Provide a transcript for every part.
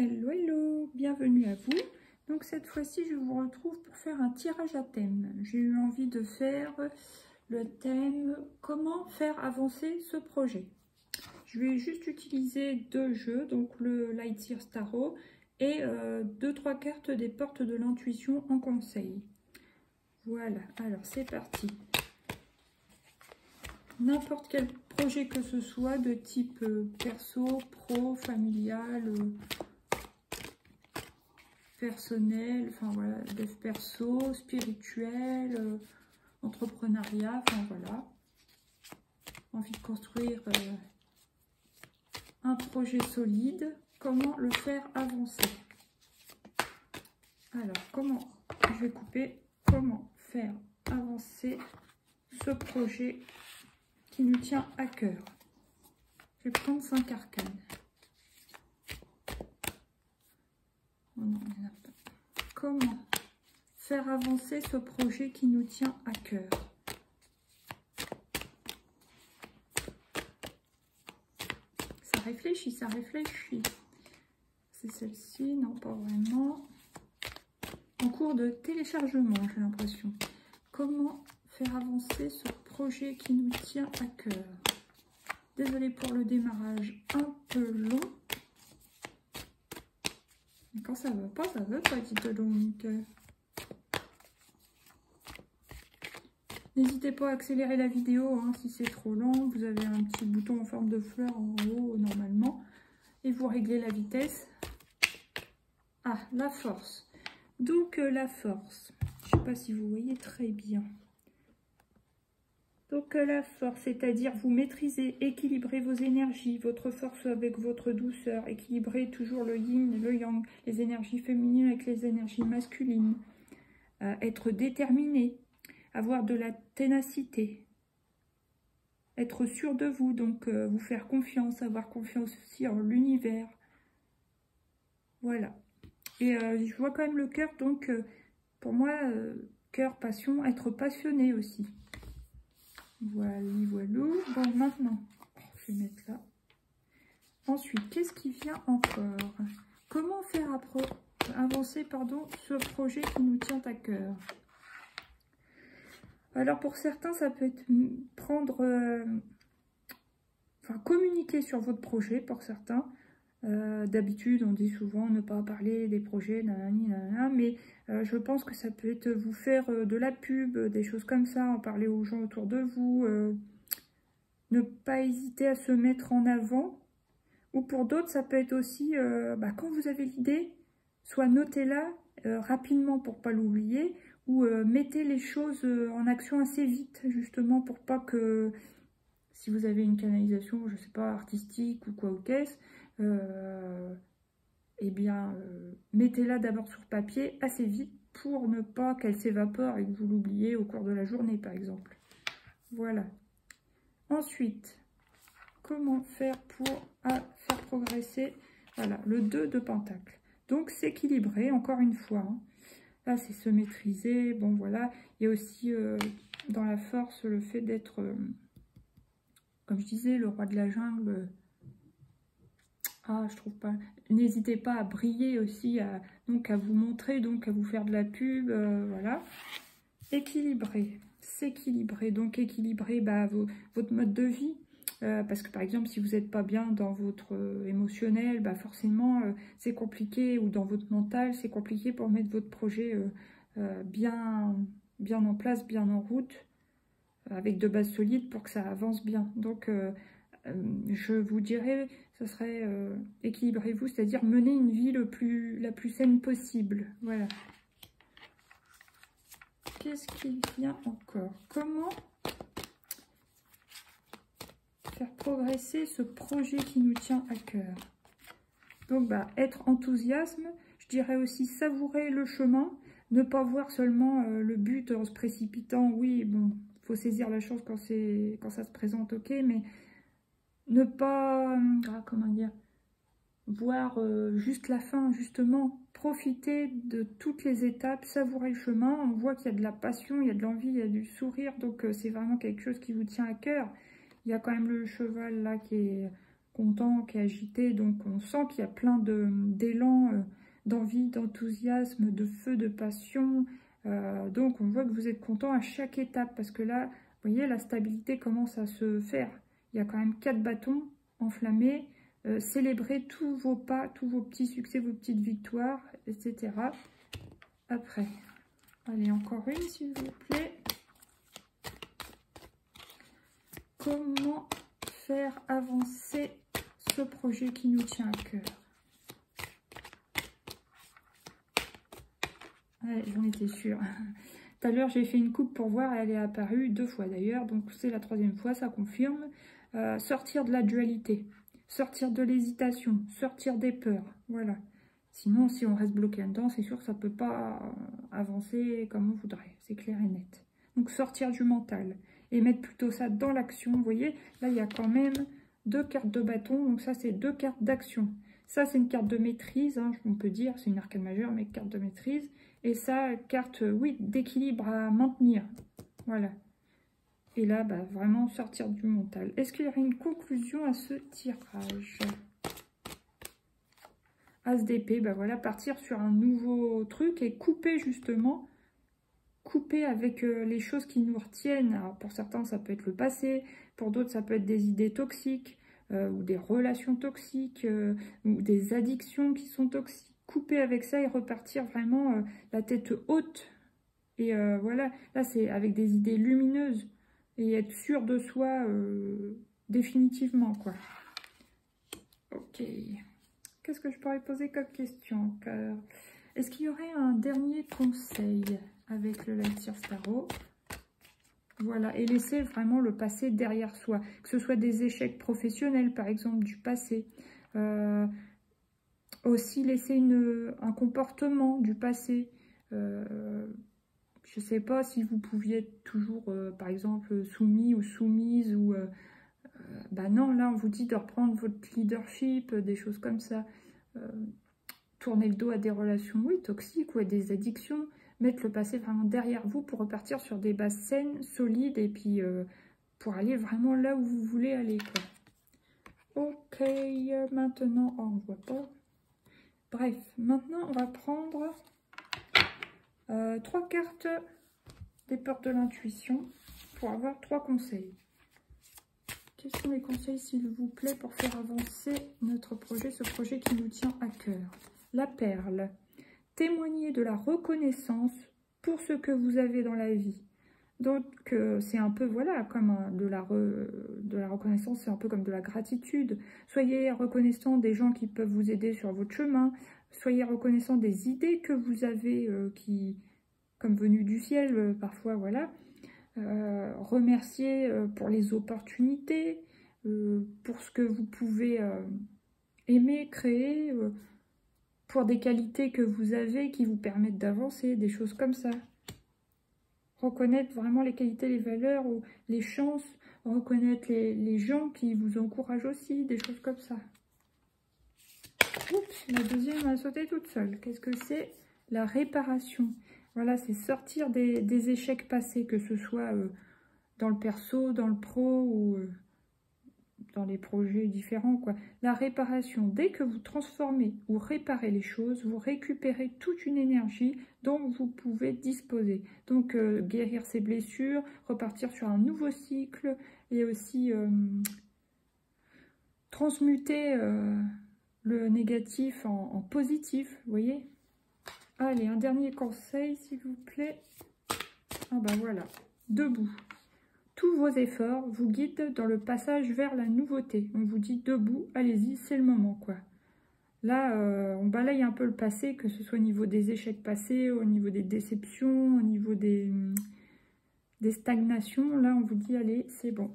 Hello, hello, bienvenue à vous. Donc cette fois-ci, je vous retrouve pour faire un tirage à thème. J'ai eu envie de faire le thème « Comment faire avancer ce projet ?» Je vais juste utiliser deux jeux, donc le Lightyear Tarot et 2-3 cartes des portes de l'intuition en conseil. Voilà, alors c'est parti. N'importe quel projet que ce soit, de type perso, pro, familial, personnel, enfin voilà, dev perso, spirituel, entrepreneuriat, enfin voilà. Envie de construire un projet solide, comment le faire avancer? Alors, comment, je vais couper, comment faire avancer ce projet qui nous tient à cœur. Je vais prendre 5 arcanes. Oh non, il y en a pas. Comment faire avancer ce projet qui nous tient à cœur? Ça réfléchit, ça réfléchit. C'est celle-ci, non pas vraiment. En cours de téléchargement, j'ai l'impression. Comment faire avancer ce projet qui nous tient à cœur? Désolée pour le démarrage un peu long. Mais quand ça veut pas, dites donc. N'hésitez pas à accélérer la vidéo hein, si c'est trop lent. Vous avez un petit bouton en forme de fleur en haut normalement. Et vous réglez la vitesse. Ah, la force. Donc la force. Je ne sais pas si vous voyez très bien. Donc la force, c'est-à-dire vous maîtrisez, équilibrez vos énergies, votre force avec votre douceur, équilibrez toujours le yin et le yang, les énergies féminines avec les énergies masculines, être déterminé, avoir de la ténacité, être sûr de vous, donc vous faire confiance, avoir confiance aussi en l'univers. Voilà. Et je vois quand même le cœur, donc pour moi, cœur, passion, être passionné aussi. Voilà, voilà. Bon, maintenant, je vais mettre là. Ensuite, qu'est-ce qui vient encore? Comment faire avancer ce projet qui nous tient à cœur? Alors, pour certains, ça peut être communiquer sur votre projet, pour certains. D'habitude, on dit souvent ne pas parler des projets, nanani, nanana, mais je pense que ça peut être vous faire de la pub, des choses comme ça, en parler aux gens autour de vous, ne pas hésiter à se mettre en avant. Ou pour d'autres, ça peut être aussi, quand vous avez l'idée, soit notez-la rapidement pour ne pas l'oublier, ou mettez les choses en action assez vite, justement, pour pas que, si vous avez une canalisation, je ne sais pas, artistique ou quoi ou qu'est-ce, mettez-la d'abord sur papier assez vite pour ne pas qu'elle s'évapore et que vous l'oubliez au cours de la journée, par exemple. Voilà. Ensuite, comment faire pour faire progresser? Voilà, le 2 de Pentacle. Donc, s'équilibrer, encore une fois. Hein. Là, c'est se maîtriser. Bon, voilà. Il y a aussi, dans la force, le fait d'être, comme je disais, le roi de la jungle. Ah, je trouve pas. N'hésitez pas à briller aussi, donc à vous montrer, donc à vous faire de la pub, voilà. Équilibrer, s'équilibrer, donc équilibrer votre mode de vie. Parce que par exemple, si vous n'êtes pas bien dans votre émotionnel, forcément c'est compliqué, ou dans votre mental, c'est compliqué pour mettre votre projet bien en place, bien en route, avec de bases solides pour que ça avance bien. Donc je vous dirais, ce serait équilibrez-vous, c'est-à-dire mener une vie la plus saine possible. Voilà. Qu'est-ce qui vient encore? Comment faire progresser ce projet qui nous tient à cœur? Donc, être enthousiasme, je dirais aussi savourer le chemin, ne pas voir seulement le but en se précipitant. Oui, bon, il faut saisir la chose quand ça se présente, ok, mais ne pas, comment dire, voir juste la fin, justement, profiter de toutes les étapes, savourer le chemin. On voit qu'il y a de la passion, il y a de l'envie, il y a du sourire, donc c'est vraiment quelque chose qui vous tient à cœur. Il y a quand même le cheval là content, qui est agité. Donc on sent qu'il y a plein d'élan, d'envie, d'enthousiasme, de feu, de passion. Donc on voit que vous êtes content à chaque étape parce que là, vous voyez, la stabilité commence à se faire. Il y a quand même 4 bâtons enflammés. Célébrez tous vos pas, tous vos petits succès, vos petites victoires, etc. Après, allez, encore une s'il vous plaît. Comment faire avancer ce projet qui nous tient à cœur? Ouais, j'en étais sûre. Tout à l'heure, j'ai fait une coupe pour voir, elle est apparue 2 fois d'ailleurs, donc c'est la 3e fois, ça confirme. Sortir de la dualité, sortir de l'hésitation, sortir des peurs, voilà. Sinon, si on reste bloqué là-dedans, c'est sûr que ça ne peut pas avancer comme on voudrait, c'est clair et net. Donc sortir du mental et mettre plutôt ça dans l'action. Vous voyez, là, il y a quand même 2 cartes de bâton, donc ça, c'est 2 cartes d'action. Ça, c'est une carte de maîtrise, hein, on peut dire, c'est une arcane majeure, mais carte de maîtrise. Et ça, carte, oui, d'équilibre à maintenir. Voilà. Et là, bah, vraiment sortir du mental. Est-ce qu'il y aurait une conclusion à ce tirage? As d'épée, bah voilà, partir sur un nouveau truc et couper justement. Couper avec les choses qui nous retiennent. Alors pour certains, ça peut être le passé. Pour d'autres, ça peut être des idées toxiques. Ou des relations toxiques. Ou des addictions qui sont toxiques. Couper avec ça et repartir vraiment la tête haute. Et voilà, là c'est avec des idées lumineuses. Et être sûr de soi définitivement, quoi. Ok. Qu'est-ce que je pourrais poser comme question? Est-ce qu'il y aurait un dernier conseil avec le Light-Years Tarot? Voilà, et laisser vraiment le passé derrière soi. Que ce soit des échecs professionnels, par exemple, du passé. Aussi laisser un comportement du passé. Je ne sais pas si vous pouviez être toujours, par exemple, soumis ou soumise. Ou, bah non, là, on vous dit de reprendre votre leadership, des choses comme ça. Tourner le dos à des relations, oui, toxiques ou à des addictions. Mettre le passé vraiment derrière vous pour repartir sur des bases saines, solides. Et puis, pour aller vraiment là où vous voulez aller, quoi. Ok, maintenant, oh, on ne voit pas. Bref, maintenant, on va prendre 3 cartes des peurs de l'intuition pour avoir 3 conseils. Quels sont les conseils, s'il vous plaît, pour faire avancer notre projet, ce projet qui nous tient à cœur? La perle. Témoignez de la reconnaissance pour ce que vous avez dans la vie. Donc, c'est un peu, voilà, comme de la reconnaissance, c'est un peu comme de la gratitude. Soyez reconnaissant des gens qui peuvent vous aider sur votre chemin. Soyez reconnaissant des idées que vous avez qui, comme venues du ciel, parfois, voilà. Remerciez pour les opportunités, pour ce que vous pouvez aimer, créer, pour des qualités que vous avez qui vous permettent d'avancer, des choses comme ça. Reconnaître vraiment les qualités, les valeurs, ou les chances, reconnaître les gens qui vous encouragent aussi, des choses comme ça. Oups, la deuxième a sauté toute seule. Qu'est-ce que c'est? La réparation. Voilà, c'est sortir des échecs passés, que ce soit dans le perso, dans le pro ou dans les projets différents, quoi. La réparation, dès que vous transformez ou réparez les choses, vous récupérez toute une énergie dont vous pouvez disposer. Donc, guérir ses blessures, repartir sur un nouveau cycle et aussi transmuter le négatif en positif, vous voyez? Allez, un dernier conseil, s'il vous plaît. Ah bah voilà, debout. Tous vos efforts vous guident dans le passage vers la nouveauté. On vous dit debout, allez-y, c'est le moment, quoi. Là, on balaye un peu le passé, que ce soit au niveau des échecs passés, au niveau des déceptions, au niveau des stagnations. Là, on vous dit, allez, c'est bon.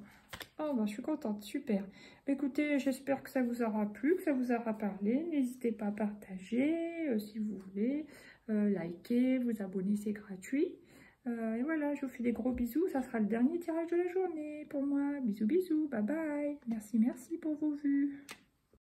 Oh, bah, je suis contente, super. Écoutez, j'espère que ça vous aura plu, que ça vous aura parlé. N'hésitez pas à partager, si vous voulez, liker, vous abonner, c'est gratuit. Et voilà, je vous fais des gros bisous. Ça sera le dernier tirage de la journée pour moi. Bisous, bisous, bye bye. Merci, merci pour vos vues.